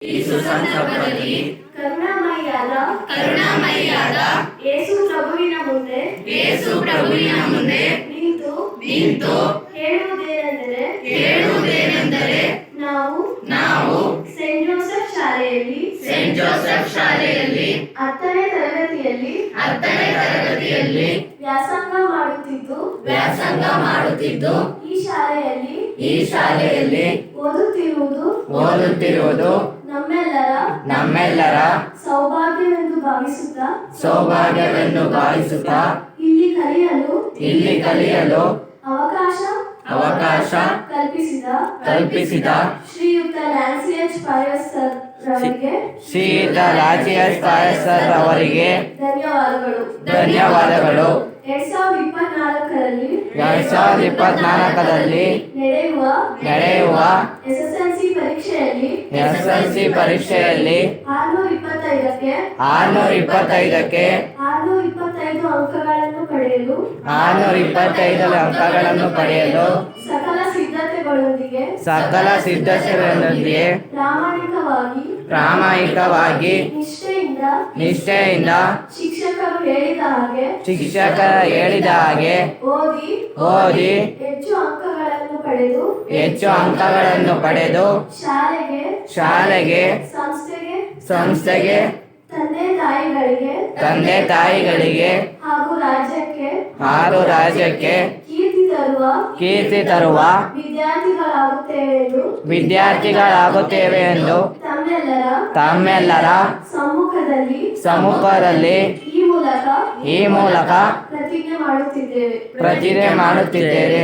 ಈ ಸುಸಂದರ್ಭದಲ್ಲಿ ಕರುಣಾಮಯಿಯಾದ ಯೇಸು ಪ್ರಭುವಿನ ಮುಂದೆ ನಿಂತು ಹೇಳುವುದೇನೆಂದರೆ ನಾವು ಸೇಂಟ್ ಜೋಸೆಫ್ ಶಾಲೆಯಲ್ಲಿ 10ನೇ ತರಗತಿಯಲ್ಲಿ ವ್ಯಾಸಂಗ ಮಾಡುತ್ತಿದ್ದು ಈ ಶಾಲೆಯಲ್ಲಿ ಓದುತ್ತಿರುವುದು ನಮ್ಮೆಲ್ಲರ ಸೌಭಾಗ್ಯವೆಂದು ಭಾವಿಸುತ್ತಾ ಇಲ್ಲಿ ಕಲಿಯಲು ಅವಕಾಶ ಕಲ್ಪಿಸಿದ ಶ್ರೀಯುತ ಲಾಚಿಯಸ್ ಪಾಯಸ್ ಸರ್ ಅವರಿಗೆ ಧನ್ಯವಾದಗಳು. 2024ರಲ್ಲಿ ನಡೆಯುವ ಎಸ್ಎಸ್ಎಲ್ಸಿ ಪರೀಕ್ಷೆಯಲ್ಲಿ 625ಕ್ಕೆ 625 ಅಂಕಗಳನ್ನು ಪಡೆಯಲು ಸಕಲ ಸಿದ್ಧತೆಗಳೊಂದಿಗೆ ಪ್ರಾಮಾಣಿಕವಾಗಿ ನಿಷ್ಠೆಯಿಂದ ಶಿಕ್ಷಕರು ಹೇಳಿದ ಹಾಗೆ ಓದಿ ಹೆಚ್ಚು ಅಂಕಗಳನ್ನು ಪಡೆದು ಶಾಲೆಗೆ ಸಂಸ್ಥೆಗೆ ತಂದೆ ತಾಯಿಗಳಿಗೆ ಹಾಗೂ ರಾಜ್ಯಕ್ಕೆ ಕೀರ್ತಿ ತರುವ ವಿದ್ಯಾರ್ಥಿಗಳಾಗುತ್ತೇವೆ ಎಂದು ತಮ್ಮೆಲ್ಲರ ಸಮ್ಮುಖದಲ್ಲಿ ಈ ಮೂಲಕ ಪ್ರತಿಜ್ಞೆ ಮಾಡುತ್ತಿದ್ದೇವೆ.